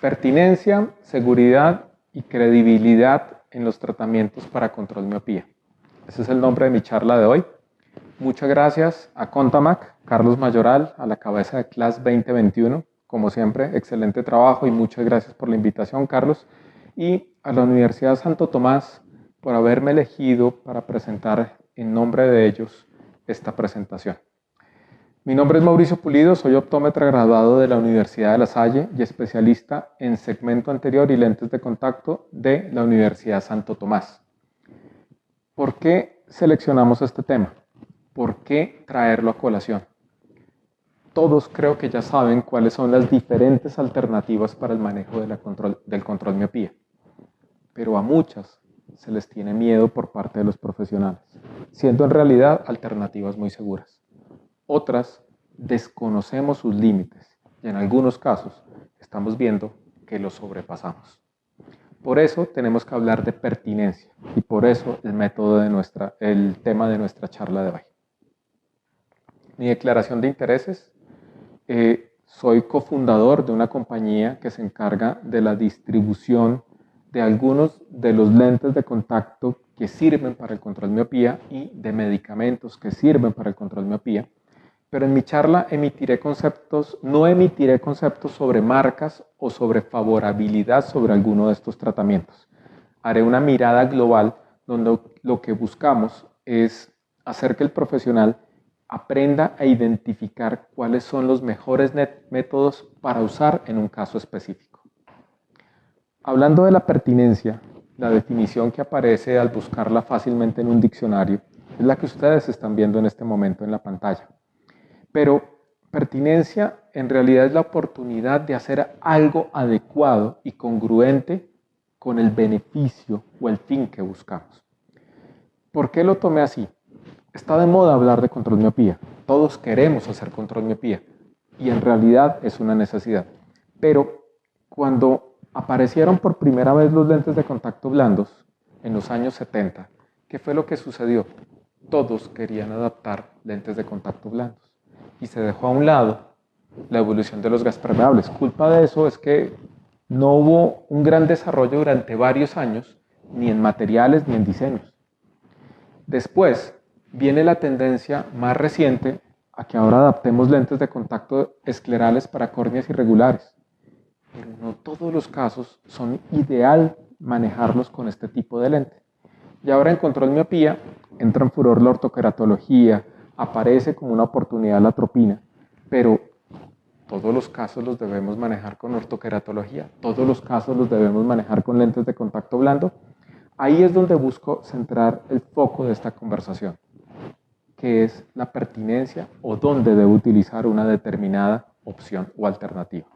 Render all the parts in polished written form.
Pertinencia, seguridad y credibilidad en los tratamientos para control miopía. Ese es el nombre de mi charla de hoy. Muchas gracias a Contamac, Carlos Mayoral, a la cabeza de Class 2021. Como siempre, excelente trabajo y muchas gracias por la invitación, Carlos. Y a la Universidad Santo Tomás por haberme elegido para presentar en nombre de ellos esta presentación. Mi nombre es Mauricio Pulido, soy optómetra graduado de la Universidad de La Salle y especialista en segmento anterior y lentes de contacto de la Universidad Santo Tomás. ¿Por qué seleccionamos este tema? ¿Por qué traerlo a colación? Todos creo que ya saben cuáles son las diferentes alternativas para el manejo del control miopía, pero a muchas se les tiene miedo por parte de los profesionales, siendo en realidad alternativas muy seguras. Otras desconocemos sus límites y en algunos casos estamos viendo que los sobrepasamos. Por eso tenemos que hablar de pertinencia y por eso el tema de nuestra charla de hoy. Mi declaración de intereses. Soy cofundador de una compañía que se encarga de la distribución de algunos de los lentes de contacto que sirven para el control miopía y de medicamentos que sirven para el control miopía. Pero en mi charla no emitiré conceptos sobre marcas o sobre favorabilidad sobre alguno de estos tratamientos. Haré una mirada global donde lo que buscamos es hacer que el profesional aprenda a identificar cuáles son los mejores métodos para usar en un caso específico. Hablando de la pertinencia, la definición que aparece al buscarla fácilmente en un diccionario es la que ustedes están viendo en este momento en la pantalla. Pero pertinencia en realidad es la oportunidad de hacer algo adecuado y congruente con el beneficio o el fin que buscamos. ¿Por qué lo tomé así? Está de moda hablar de control miopía. Todos queremos hacer control miopía y en realidad es una necesidad. Pero cuando aparecieron por primera vez los lentes de contacto blandos en los años 70, ¿qué fue lo que sucedió? Todos querían adaptar lentes de contacto blandos y se dejó a un lado la evolución de los gas permeables. Culpa de eso es que no hubo un gran desarrollo durante varios años, ni en materiales ni en diseños. Después viene la tendencia más reciente a que ahora adaptemos lentes de contacto esclerales para córneas irregulares. Pero no todos los casos son ideal manejarlos con este tipo de lente. Y ahora en control miopía entra en furor la ortoqueratología, aparece como una oportunidad la atropina, pero todos los casos los debemos manejar con ortoqueratología, todos los casos los debemos manejar con lentes de contacto blando. Ahí es donde busco centrar el foco de esta conversación, que es la pertinencia o dónde debo utilizar una determinada opción o alternativa.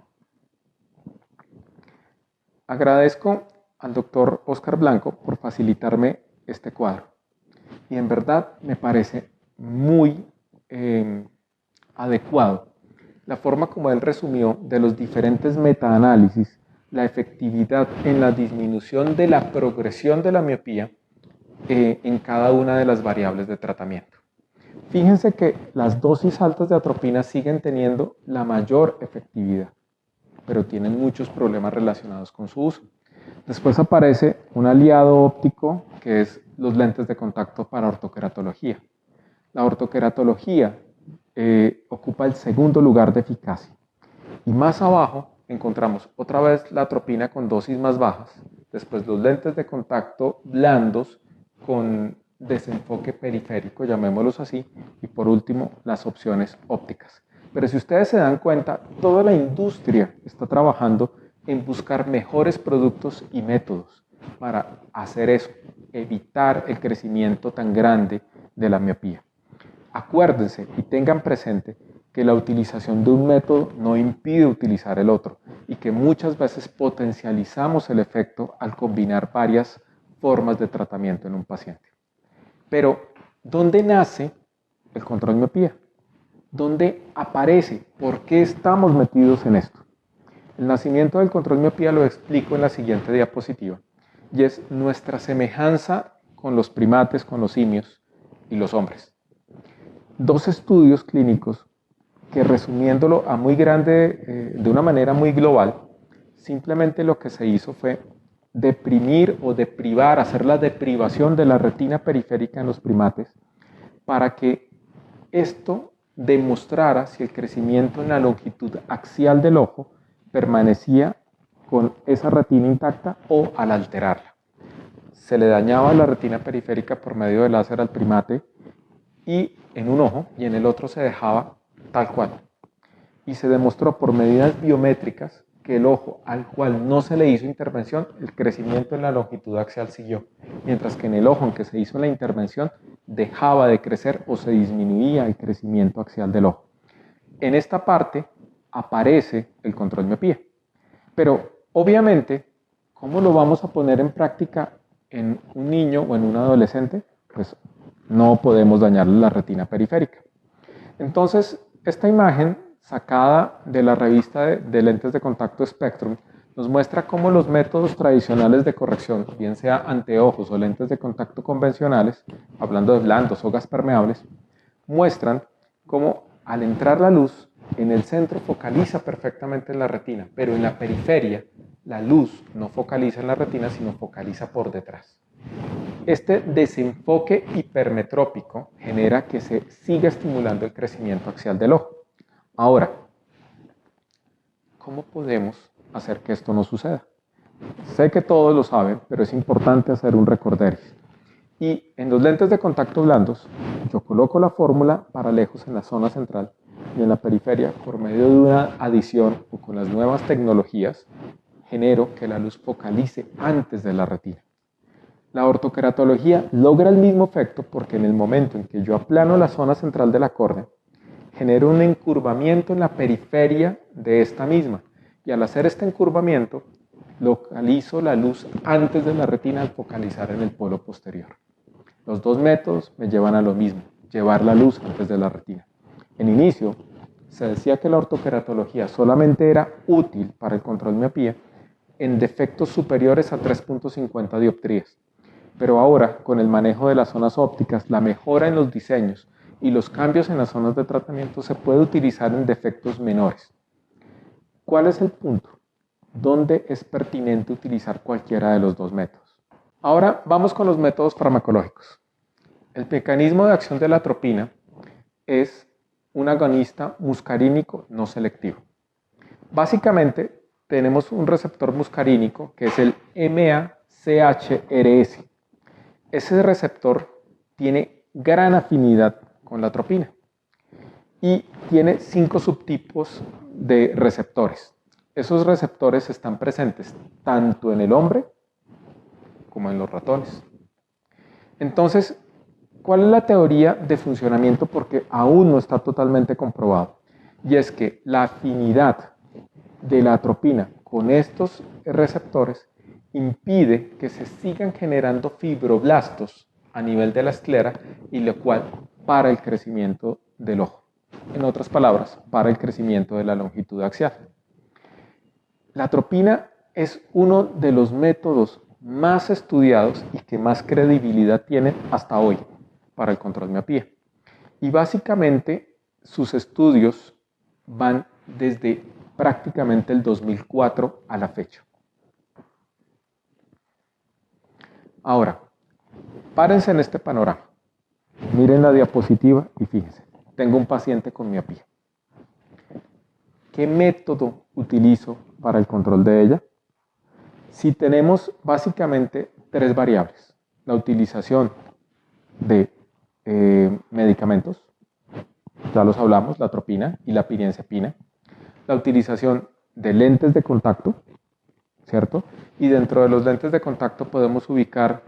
Agradezco al doctor Oscar Blanco por facilitarme este cuadro y en verdad me parece muy adecuado la forma como él resumió de los diferentes metaanálisis la efectividad en la disminución de la progresión de la miopía en cada una de las variables de tratamiento. Fíjense que las dosis altas de atropina siguen teniendo la mayor efectividad, pero tienen muchos problemas relacionados con su uso. Después aparece un aliado óptico que es los lentes de contacto para ortoqueratología. La ortoqueratología ocupa el segundo lugar de eficacia. Y más abajo encontramos otra vez la atropina con dosis más bajas, después los lentes de contacto blandos con desenfoque periférico, llamémoslos así, y por último las opciones ópticas. Pero si ustedes se dan cuenta, toda la industria está trabajando en buscar mejores productos y métodos para hacer eso, evitar el crecimiento tan grande de la miopía. Acuérdense y tengan presente que la utilización de un método no impide utilizar el otro y que muchas veces potencializamos el efecto al combinar varias formas de tratamiento en un paciente. Pero, ¿dónde nace el control miopía? ¿Dónde aparece? ¿Por qué estamos metidos en esto? El nacimiento del control miopía lo explico en la siguiente diapositiva y es nuestra semejanza con los primates, con los simios y los hombres. Dos estudios clínicos que resumiéndolo a muy grande, de una manera muy global, simplemente lo que se hizo fue deprimir o deprivar, hacer la deprivación de la retina periférica en los primates para que esto demostrara si el crecimiento en la longitud axial del ojo permanecía con esa retina intacta o al alterarla. Se le dañaba la retina periférica por medio de láser al primate y en un ojo y en el otro se dejaba tal cual. Y se demostró por medidas biométricas que el ojo al cual no se le hizo intervención, el crecimiento en la longitud axial siguió, mientras que en el ojo en que se hizo la intervención dejaba de crecer o se disminuía el crecimiento axial del ojo. En esta parte aparece el control miopía. Pero obviamente, ¿cómo lo vamos a poner en práctica en un niño o en un adolescente? Pues no podemos dañarle la retina periférica. Entonces, esta imagen sacada de la revista de lentes de contacto Spectrum nos muestra cómo los métodos tradicionales de corrección, bien sea anteojos o lentes de contacto convencionales, hablando de blandos o gas permeables, muestran cómo al entrar la luz, en el centro focaliza perfectamente en la retina, pero en la periferia la luz no focaliza en la retina, sino focaliza por detrás. Este desenfoque hipermetrópico genera que se siga estimulando el crecimiento axial del ojo. Ahora, ¿cómo podemos hacer que esto no suceda? Sé que todos lo saben, pero es importante hacer un recorderis. Y en los lentes de contacto blandos, yo coloco la fórmula para lejos en la zona central y en la periferia, por medio de una adición o con las nuevas tecnologías, genero que la luz focalice antes de la retina. La ortoqueratología logra el mismo efecto porque en el momento en que yo aplano la zona central de la córnea, genero un encurvamiento en la periferia de esta misma. Y al hacer este encurvamiento, localizo la luz antes de la retina al focalizar en el polo posterior. Los dos métodos me llevan a lo mismo, llevar la luz antes de la retina. En inicio, se decía que la ortoqueratología solamente era útil para el control miopía en defectos superiores a 3.50 dioptrías. Pero ahora, con el manejo de las zonas ópticas, la mejora en los diseños y los cambios en las zonas de tratamiento se puede utilizar en defectos menores. ¿Cuál es el punto? ¿Dónde es pertinente utilizar cualquiera de los dos métodos? Ahora vamos con los métodos farmacológicos. El mecanismo de acción de la atropina es un agonista muscarínico no selectivo. Básicamente tenemos un receptor muscarínico que es el MACHRS. Ese receptor tiene gran afinidad con la atropina y tiene 5 subtipos de receptores. Esos receptores están presentes tanto en el hombre como en los ratones. Entonces, ¿cuál es la teoría de funcionamiento? Porque aún no está totalmente comprobado. Y es que la afinidad de la atropina con estos receptores impide que se sigan generando fibroblastos a nivel de la esclera y lo cual para el crecimiento del ojo. En otras palabras, para el crecimiento de la longitud axial. La atropina es uno de los métodos más estudiados y que más credibilidad tiene hasta hoy para el control miopía. Y básicamente sus estudios van desde prácticamente el 2004 a la fecha. Ahora, párense en este panorama. Miren la diapositiva y fíjense, tengo un paciente con miopía. ¿Qué método utilizo para el control de ella? Si tenemos básicamente 3 variables, la utilización de medicamentos, ya los hablamos, la atropina y la pirienzepina, la utilización de lentes de contacto, ¿cierto? Y dentro de los lentes de contacto podemos ubicar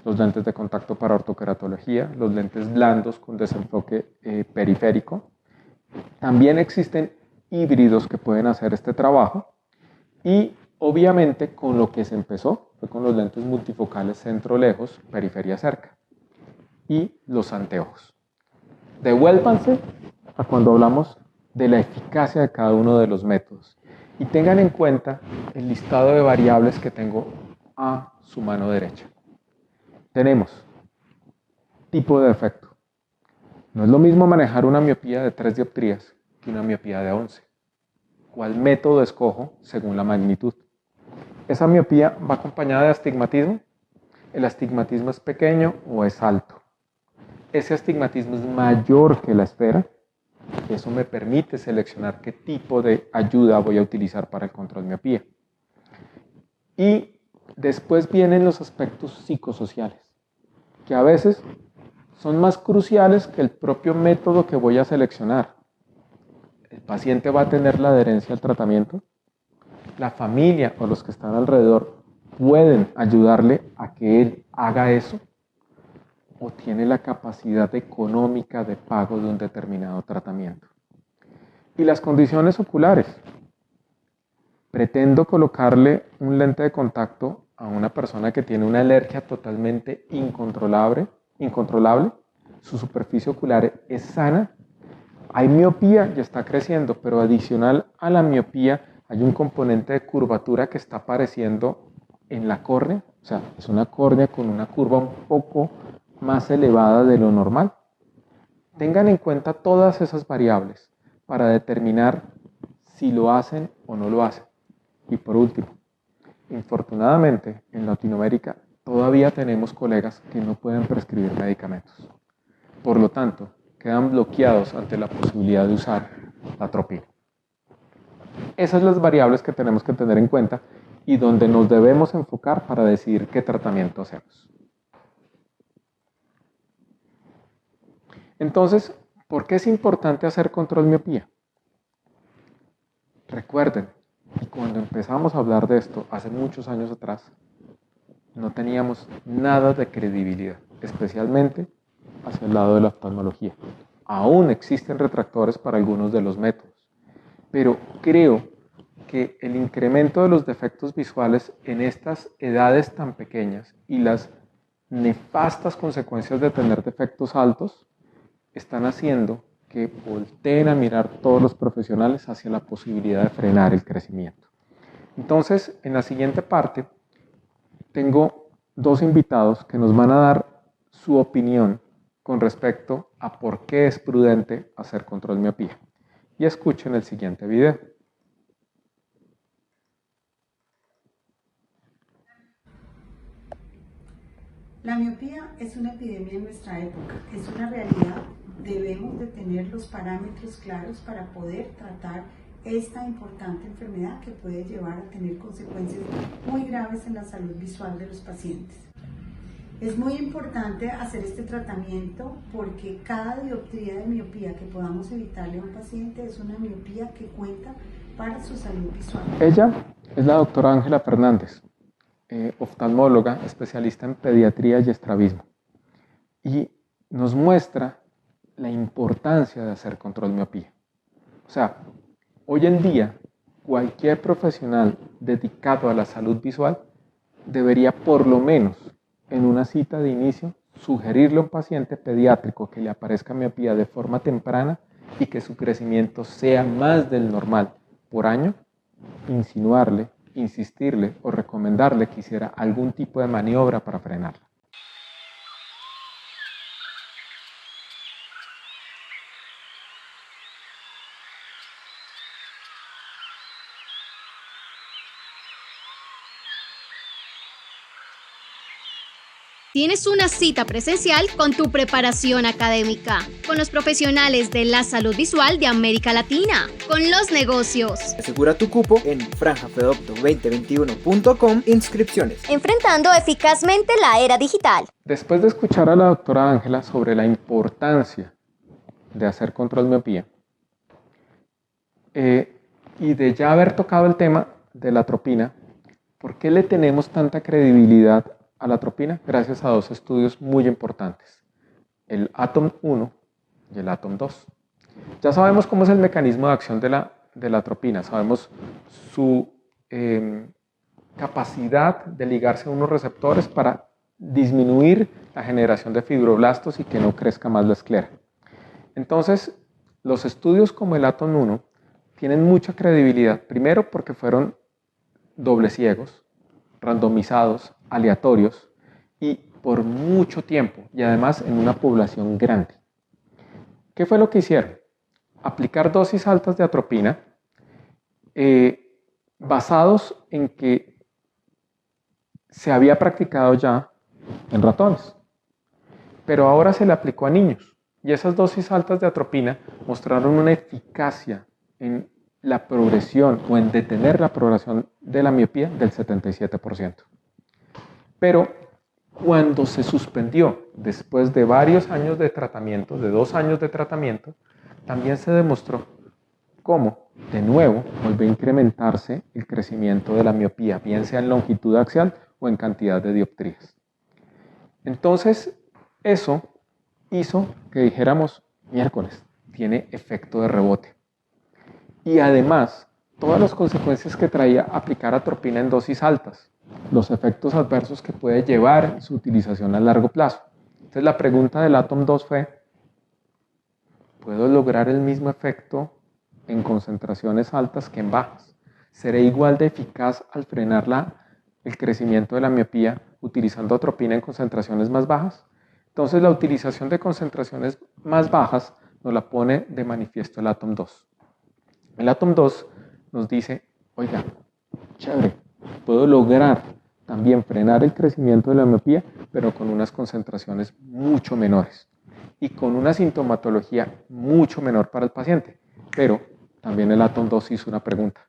los lentes de contacto para ortoqueratología, los lentes blandos con desenfoque periférico. También existen híbridos que pueden hacer este trabajo y obviamente con lo que se empezó fue con los lentes multifocales centro-lejos, periferia cerca y los anteojos. Devuélvanse a cuando hablamos de la eficacia de cada uno de los métodos y tengan en cuenta el listado de variables que tengo a su mano derecha. Tenemos tipo de defecto. No es lo mismo manejar una miopía de 3 dioptrías que una miopía de 11. ¿Cuál método escojo según la magnitud? ¿Esa miopía va acompañada de astigmatismo? ¿El astigmatismo es pequeño o es alto? ¿Ese astigmatismo es mayor que la esfera? Eso me permite seleccionar qué tipo de ayuda voy a utilizar para el control de miopía. Y después vienen los aspectos psicosociales, que a veces son más cruciales que el propio método que voy a seleccionar. ¿El paciente va a tener la adherencia al tratamiento? ¿La familia o los que están alrededor pueden ayudarle a que él haga eso? ¿O tiene la capacidad económica de pago de un determinado tratamiento? Y las condiciones oculares. Pretendo colocarle un lente de contacto a una persona que tiene una alergia totalmente incontrolable, su superficie ocular es sana, hay miopía y está creciendo, pero adicional a la miopía hay un componente de curvatura que está apareciendo en la córnea, o sea, es una córnea con una curva un poco más elevada de lo normal. Tengan en cuenta todas esas variables para determinar si lo hacen o no lo hacen. Y por último, infortunadamente en Latinoamérica todavía tenemos colegas que no pueden prescribir medicamentos. Por lo tanto, quedan bloqueados ante la posibilidad de usar la atropina. Esas son las variables que tenemos que tener en cuenta y donde nos debemos enfocar para decidir qué tratamiento hacemos. Entonces, ¿por qué es importante hacer control miopía? Recuerden, y cuando empezamos a hablar de esto hace muchos años atrás, no teníamos nada de credibilidad, especialmente hacia el lado de la oftalmología. Aún existen retractores para algunos de los métodos, pero creo que el incremento de los defectos visuales en estas edades tan pequeñas y las nefastas consecuencias de tener defectos altos están haciendo que volteen a mirar todos los profesionales hacia la posibilidad de frenar el crecimiento. Entonces, en la siguiente parte, tengo dos invitados que nos van a dar su opinión con respecto a por qué es prudente hacer control miopía. Y escuchen el siguiente video. La miopía es una epidemia en nuestra época, es una realidad. Debemos de tener los parámetros claros para poder tratar esta importante enfermedad que puede llevar a tener consecuencias muy graves en la salud visual de los pacientes. Es muy importante hacer este tratamiento porque cada dioptría de miopía que podamos evitarle a un paciente es una miopía que cuenta para su salud visual. Ella es la doctora Ángela Fernández, oftalmóloga, especialista en pediatría y estrabismo. Y nos muestra la importancia de hacer control miopía. O sea, hoy en día, cualquier profesional dedicado a la salud visual debería por lo menos en una cita de inicio sugerirle a un paciente pediátrico que le aparezca miopía de forma temprana y que su crecimiento sea más del normal por año, insinuarle, insistirle o recomendarle que hiciera algún tipo de maniobra para frenarla. Tienes una cita presencial con tu preparación académica, con los profesionales de la salud visual de América Latina, con los negocios. Asegura tu cupo en franjafedopto2021.com inscripciones. Enfrentando eficazmente la era digital. Después de escuchar a la doctora Ángela sobre la importancia de hacer control miopía y de ya haber tocado el tema de la atropina, ¿por qué le tenemos tanta credibilidad a la atropina? Gracias a dos estudios muy importantes, el ATOM 1 y el ATOM 2. Ya sabemos cómo es el mecanismo de acción de la atropina, sabemos su capacidad de ligarse a unos receptores para disminuir la generación de fibroblastos y que no crezca más la esclera. Entonces, los estudios como el ATOM 1 tienen mucha credibilidad, primero porque fueron doble ciegos, randomizados, aleatorios y por mucho tiempo y además en una población grande. ¿Qué fue lo que hicieron? Aplicar dosis altas de atropina basados en que se había practicado ya en ratones, pero ahora se le aplicó a niños y esas dosis altas de atropina mostraron una eficacia en la progresión o en detener la progresión de la miopía del 77%. Pero cuando se suspendió después de varios años de tratamiento, de 2 años de tratamiento, también se demostró cómo, de nuevo, volvió a incrementarse el crecimiento de la miopía, bien sea en longitud axial o en cantidad de dioptrías. Entonces, eso hizo que dijéramos, miércoles, tiene efecto de rebote. Y además, todas las consecuencias que traía aplicar atropina en dosis altas, los efectos adversos que puede llevar su utilización a largo plazo. Entonces, la pregunta del Atom 2 fue, ¿puedo lograr el mismo efecto en concentraciones altas que en bajas? ¿Seré igual de eficaz al frenar el crecimiento de la miopía utilizando atropina en concentraciones más bajas? Entonces la utilización de concentraciones más bajas nos la pone de manifiesto el Atom 2. El Atom 2 nos dice, oiga, chévere, puedo lograr también frenar el crecimiento de la miopía, pero con unas concentraciones mucho menores y con una sintomatología mucho menor para el paciente. Pero también el Atom 2 hizo una pregunta.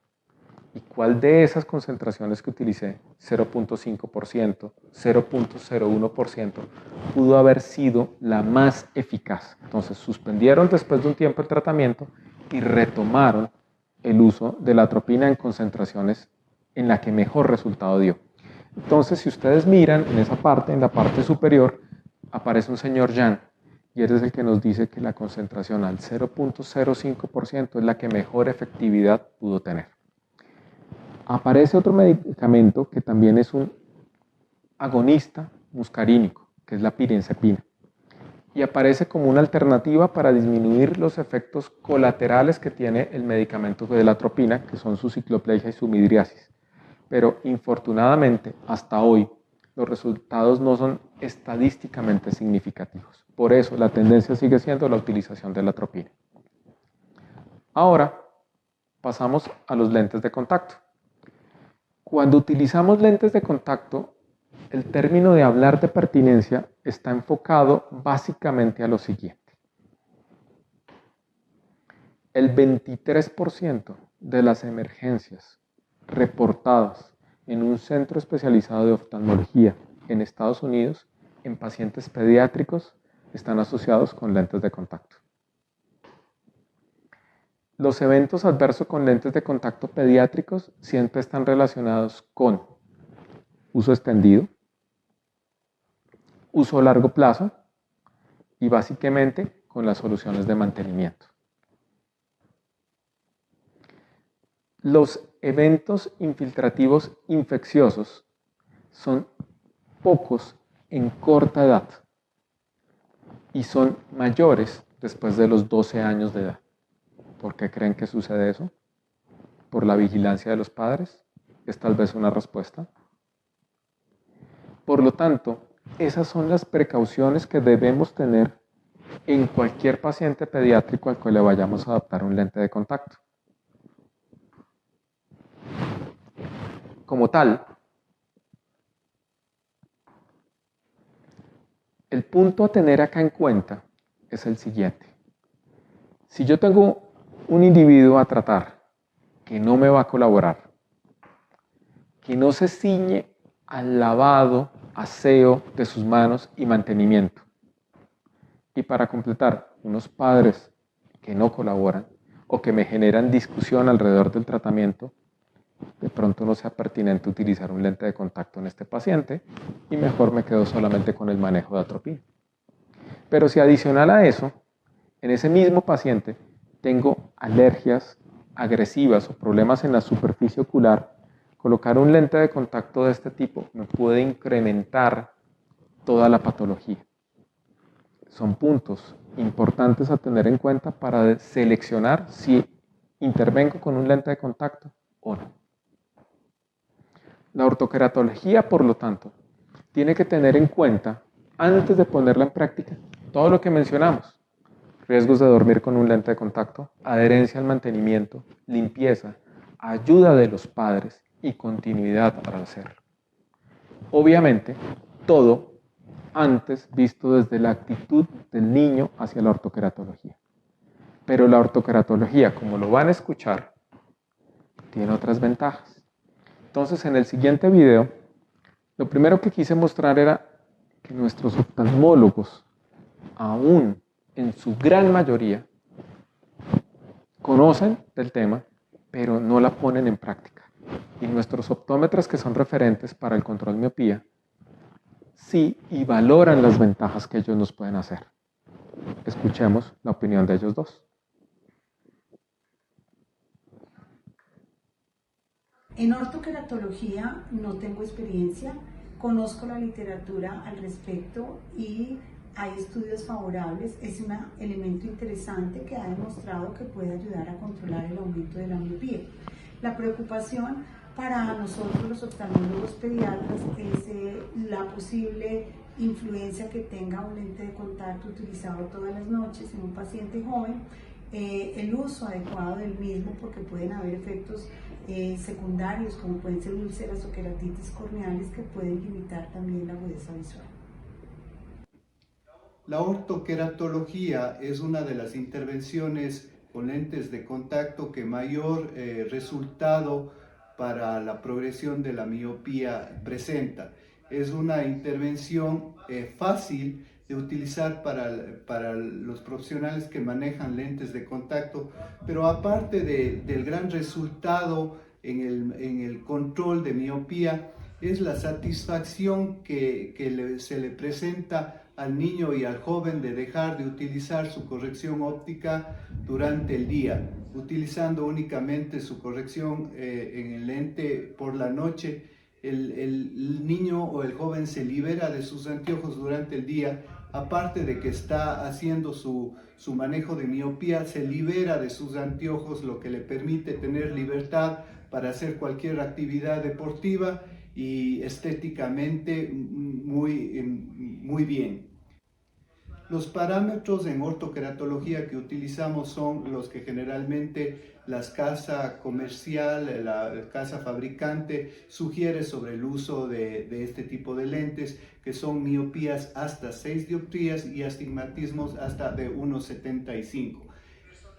¿Y cuál de esas concentraciones que utilicé, 0.5%, 0.01%, pudo haber sido la más eficaz? Entonces suspendieron después de un tiempo el tratamiento y retomaron el uso de la atropina en concentraciones en la que mejor resultado dio. Entonces, si ustedes miran en esa parte, en la parte superior, aparece un señor Jan, y él es el que nos dice que la concentración al 0.05% es la que mejor efectividad pudo tener. Aparece otro medicamento que también es un agonista muscarínico, que es la pirenzepina. Y aparece como una alternativa para disminuir los efectos colaterales que tiene el medicamento de la atropina, que son su cicloplegia y su midriasis. Pero infortunadamente, hasta hoy, los resultados no son estadísticamente significativos. Por eso, la tendencia sigue siendo la utilización de la atropina. Ahora, pasamos a los lentes de contacto. Cuando utilizamos lentes de contacto, el término de hablar de pertinencia está enfocado básicamente a lo siguiente. El 23% de las emergencias reportadas en un centro especializado de oftalmología en Estados Unidos en pacientes pediátricos están asociados con lentes de contacto. Los eventos adversos con lentes de contacto pediátricos siempre están relacionados con uso extendido, uso a largo plazo y básicamente con las soluciones de mantenimiento. Los eventos infiltrativos infecciosos son pocos en corta edad y son mayores después de los 12 años de edad. ¿Por qué creen que sucede eso? ¿Por la vigilancia de los padres? Es tal vez una respuesta. Por lo tanto, esas son las precauciones que debemos tener en cualquier paciente pediátrico al que le vayamos a adaptar un lente de contacto. Como tal, el punto a tener acá en cuenta es el siguiente. Si yo tengo un individuo a tratar que no me va a colaborar, que no se ciñe al lavado, aseo de sus manos y mantenimiento, y para completar, unos padres que no colaboran o que me generan discusión alrededor del tratamiento, de pronto no sea pertinente utilizar un lente de contacto en este paciente y mejor me quedo solamente con el manejo de atropina. Pero si adicional a eso, en ese mismo paciente tengo alergias agresivas o problemas en la superficie ocular, colocar un lente de contacto de este tipo me puede incrementar toda la patología. Son puntos importantes a tener en cuenta para seleccionar si intervengo con un lente de contacto o no. La ortoqueratología, por lo tanto, tiene que tener en cuenta, antes de ponerla en práctica, todo lo que mencionamos. Riesgos de dormir con un lente de contacto, adherencia al mantenimiento, limpieza, ayuda de los padres y continuidad para hacerlo. Obviamente, todo antes visto desde la actitud del niño hacia la ortoqueratología. Pero la ortoqueratología, como lo van a escuchar, tiene otras ventajas. Entonces, en el siguiente video, lo primero que quise mostrar era que nuestros oftalmólogos, aún en su gran mayoría, conocen del tema, pero no la ponen en práctica. Y nuestros optómetras, que son referentes para el control de miopía, sí y valoran las ventajas que ellos nos pueden hacer. Escuchemos la opinión de ellos dos. En ortoqueratología no tengo experiencia, conozco la literatura al respecto y hay estudios favorables. Es un elemento interesante que ha demostrado que puede ayudar a controlar el aumento de la miopía. La preocupación para nosotros los oftalmólogos pediatras es la posible influencia que tenga un lente de contacto utilizado todas las noches en un paciente joven, el uso adecuado del mismo, porque pueden haber efectos secundarios como pueden ser úlceras o queratitis corneales que pueden limitar también la agudeza visual. La ortoqueratología es una de las intervenciones con lentes de contacto que mayor resultado para la progresión de la miopía presenta. Es una intervención fácil de utilizar para los profesionales que manejan lentes de contacto, pero aparte del gran resultado en el control de miopía, es la satisfacción que se le presenta al niño y al joven de dejar de utilizar su corrección óptica durante el día, utilizando únicamente su corrección en el lente por la noche. El niño o el joven se libera de sus anteojos durante el día, aparte de que está haciendo su manejo de miopía, se libera de sus anteojos, lo que le permite tener libertad para hacer cualquier actividad deportiva y estéticamente muy bien. Los parámetros en ortoqueratología que utilizamos son los que generalmente las casas comercial, la casa fabricante sugiere sobre el uso de este tipo de lentes, que son miopías hasta 6 dioptrías y astigmatismos hasta de 1,75.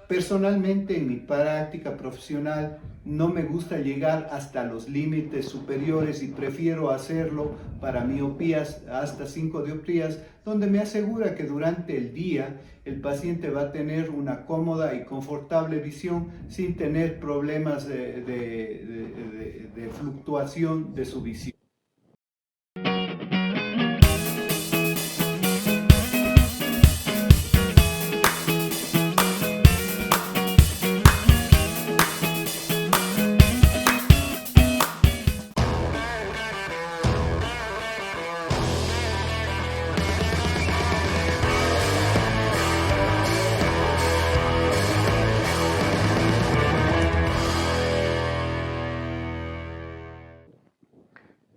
Personalmente, en mi práctica profesional, no me gusta llegar hasta los límites superiores y prefiero hacerlo para miopías hasta 5 dioptrías, donde me asegura que durante el día el paciente va a tener una cómoda y confortable visión sin tener problemas de fluctuación de su visión.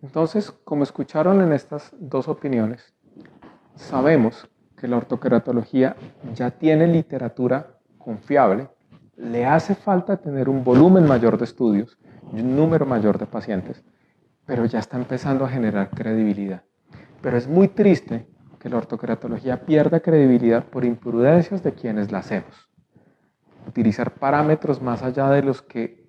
Entonces, como escucharon en estas dos opiniones, sabemos que la ortoqueratología ya tiene literatura confiable, le hace falta tener un volumen mayor de estudios y un número mayor de pacientes, pero ya está empezando a generar credibilidad. Pero es muy triste que la ortoqueratología pierda credibilidad por imprudencias de quienes la hacemos. Utilizar parámetros más allá de los que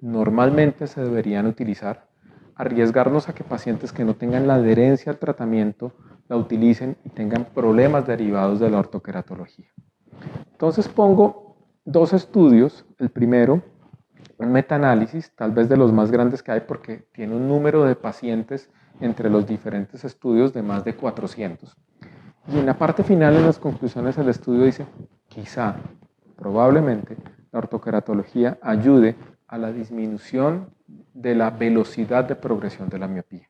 normalmente se deberían utilizar, arriesgarnos a que pacientes que no tengan la adherencia al tratamiento la utilicen y tengan problemas derivados de la ortoqueratología. Entonces pongo dos estudios. El primero, un metaanálisis, tal vez de los más grandes que hay porque tiene un número de pacientes entre los diferentes estudios de más de 400. Y en la parte final, en las conclusiones del estudio dice, quizá, probablemente, la ortoqueratología ayude a la disminución de la velocidad de progresión de la miopía.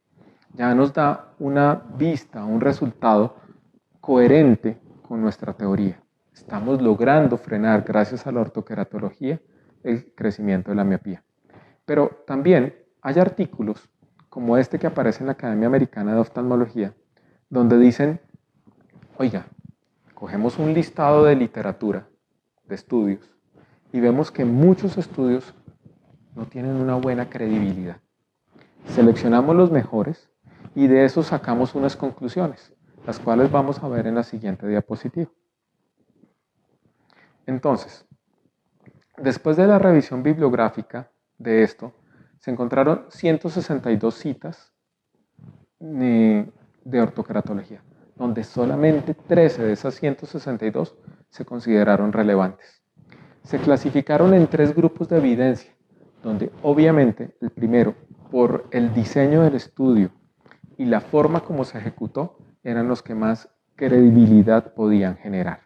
Ya nos da una vista, un resultado coherente con nuestra teoría. Estamos logrando frenar, gracias a la ortoqueratología, el crecimiento de la miopía. Pero también hay artículos, como este que aparece en la Academia Americana de Oftalmología, donde dicen, oiga, cogemos un listado de literatura, de estudios, y vemos que muchos estudios no tienen una buena credibilidad. Seleccionamos los mejores Y de eso sacamos unas conclusiones, las cuales vamos a ver en la siguiente diapositiva. Entonces, después de la revisión bibliográfica de esto, se encontraron 162 citas de ortokeratología, donde solamente 13 de esas 162 se consideraron relevantes. Se clasificaron en 3 grupos de evidencia, donde obviamente el primero, por el diseño del estudio y la forma como se ejecutó, eran los que más credibilidad podían generar.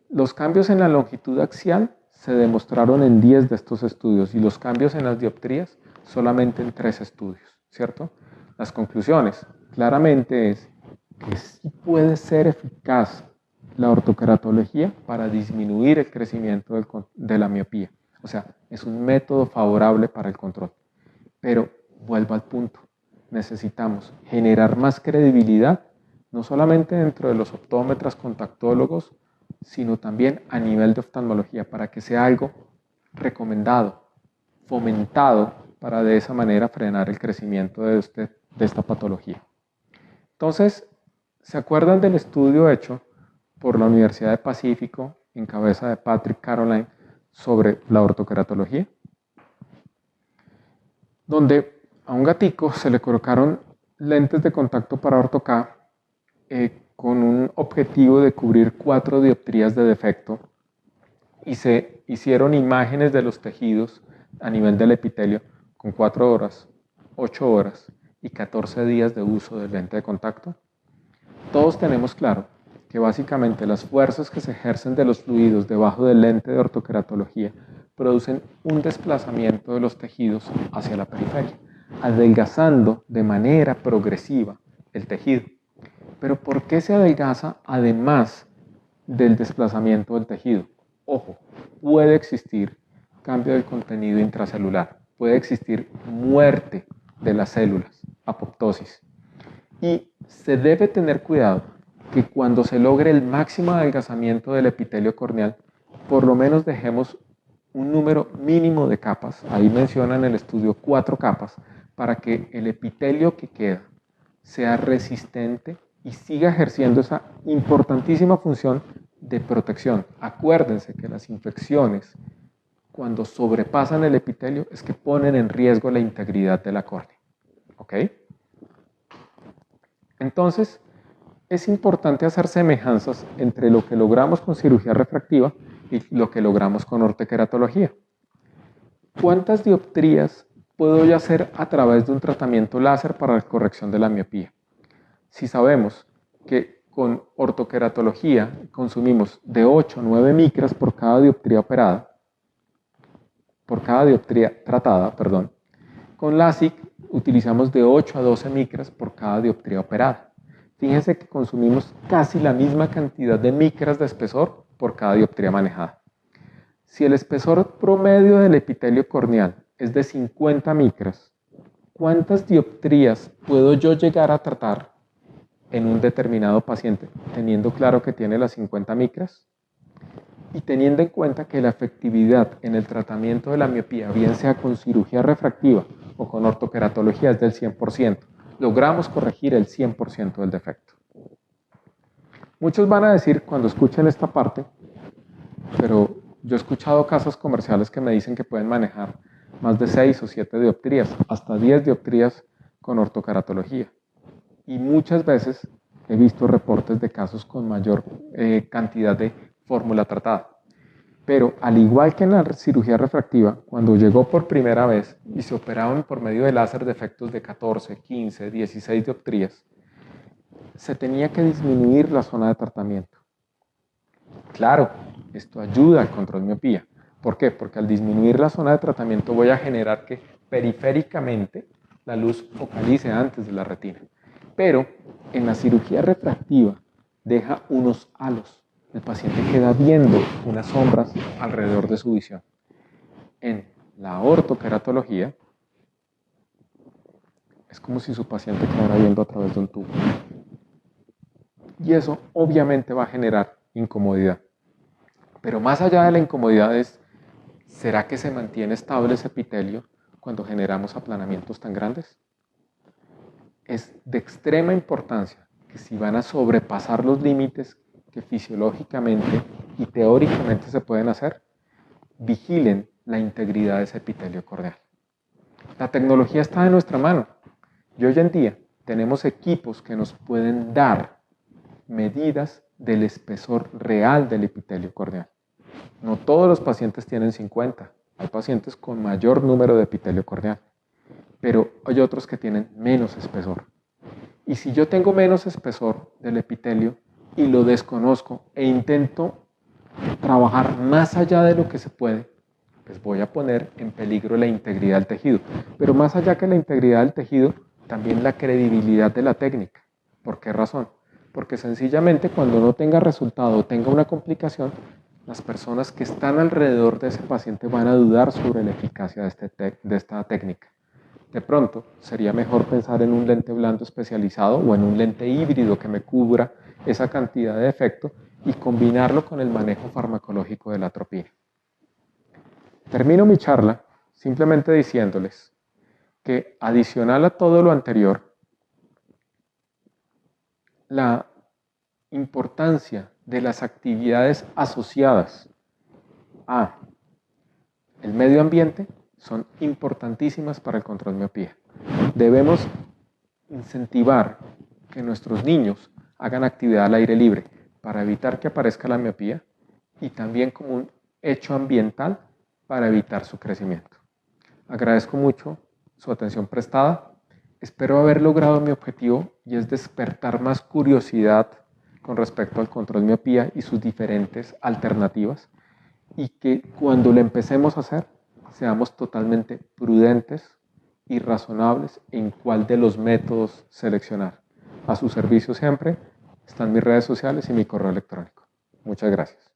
Los cambios en la longitud axial se demostraron en 10 de estos estudios y los cambios en las dioptrías solamente en 3 estudios, ¿cierto? Las conclusiones claramente es que sí puede ser eficaz la ortokeratología para disminuir el crecimiento de la miopía. O sea, es un método favorable para el control. Pero vuelvo al punto, necesitamos generar más credibilidad, no solamente dentro de los optómetras contactólogos, sino también a nivel de oftalmología, para que sea algo recomendado, fomentado, para de esa manera frenar el crecimiento de esta patología. Entonces, ¿se acuerdan del estudio hecho por la Universidad de Pacífico, en cabeza de Patrick Caroline, sobre la ortokeratología? Donde a un gatico se le colocaron lentes de contacto para orto K con un objetivo de cubrir 4 dioptrías de defecto y se hicieron imágenes de los tejidos a nivel del epitelio con 4 horas, 8 horas y 14 días de uso del lente de contacto. Todos tenemos claro que básicamente las fuerzas que se ejercen de los fluidos debajo del lente de ortokeratología producen un desplazamiento de los tejidos hacia la periferia, adelgazando de manera progresiva el tejido. Pero ¿por qué se adelgaza además del desplazamiento del tejido? Ojo, puede existir cambio del contenido intracelular, puede existir muerte de las células, apoptosis. Y se debe tener cuidado que cuando se logre el máximo adelgazamiento del epitelio corneal, por lo menos dejemos un número mínimo de capas, ahí mencionan en el estudio 4 capas, para que el epitelio que queda sea resistente y siga ejerciendo esa importantísima función de protección. Acuérdense que las infecciones, cuando sobrepasan el epitelio, es que ponen en riesgo la integridad de la córnea. ¿Ok? Entonces, es importante hacer semejanzas entre lo que logramos con cirugía refractiva y lo que logramos con ortokeratología. ¿Cuántas dioptrías puedo yo hacer a través de un tratamiento láser para la corrección de la miopía? Si sabemos que con ortokeratología consumimos de 8 a 9 micras por cada dioptría operada, por cada dioptría tratada, perdón, con LASIK utilizamos de 8 a 12 micras por cada dioptría operada. Fíjense que consumimos casi la misma cantidad de micras de espesor por cada dioptría manejada. Si el espesor promedio del epitelio corneal es de 50 micras, ¿cuántas dioptrías puedo yo llegar a tratar en un determinado paciente, teniendo claro que tiene las 50 micras? Y teniendo en cuenta que la efectividad en el tratamiento de la miopía, bien sea con cirugía refractiva o con ortokeratología, es del 100%. Logramos corregir el 100% del defecto. Muchos van a decir cuando escuchen esta parte, pero yo he escuchado casos comerciales que me dicen que pueden manejar más de 6 o 7 dioptrías, hasta 10 dioptrías con ortokeratología. Y muchas veces he visto reportes de casos con mayor cantidad de fórmula tratada. Pero al igual que en la cirugía refractiva, cuando llegó por primera vez y se operaban por medio de láser defectos de 14, 15, 16 dioptrías, se tenía que disminuir la zona de tratamiento. Claro, esto ayuda al control de miopía. ¿Por qué? Porque al disminuir la zona de tratamiento voy a generar que periféricamente la luz focalice antes de la retina. Pero en la cirugía refractiva deja unos halos. El paciente queda viendo unas sombras alrededor de su visión. En la ortokeratología es como si su paciente quedara viendo a través de un tubo. Y eso obviamente va a generar incomodidad. Pero más allá de la incomodidad es, ¿será que se mantiene estable ese epitelio cuando generamos aplanamientos tan grandes? es de extrema importancia que si van a sobrepasar los límites que fisiológicamente y teóricamente se pueden hacer, vigilen la integridad de ese epitelio corneal. La tecnología está en nuestra mano y hoy en día tenemos equipos que nos pueden dar medidas del espesor real del epitelio corneal. No todos los pacientes tienen 50, hay pacientes con mayor número de epitelio corneal, pero hay otros que tienen menos espesor. Y si yo tengo menos espesor del epitelio y lo desconozco e intento trabajar más allá de lo que se puede, pues voy a poner en peligro la integridad del tejido. Pero más allá que la integridad del tejido, también la credibilidad de la técnica. ¿Por qué razón? Porque sencillamente cuando no tenga resultado o tenga una complicación, las personas que están alrededor de ese paciente van a dudar sobre la eficacia de esta técnica. De pronto, sería mejor pensar en un lente blando especializado o en un lente híbrido que me cubra esa cantidad de efecto y combinarlo con el manejo farmacológico de la atropina. Termino mi charla simplemente diciéndoles que adicional a todo lo anterior, la importancia de las actividades asociadas a el medio ambiente son importantísimas para el control de miopía. Debemos incentivar que nuestros niños hagan actividad al aire libre para evitar que aparezca la miopía y también como un hecho ambiental para evitar su crecimiento. Agradezco mucho su atención prestada. Espero haber logrado mi objetivo y es despertar más curiosidad con respecto al control de miopía y sus diferentes alternativas y que cuando lo empecemos a hacer seamos totalmente prudentes y razonables en cuál de los métodos seleccionar. A su servicio siempre están mis redes sociales y mi correo electrónico. Muchas gracias.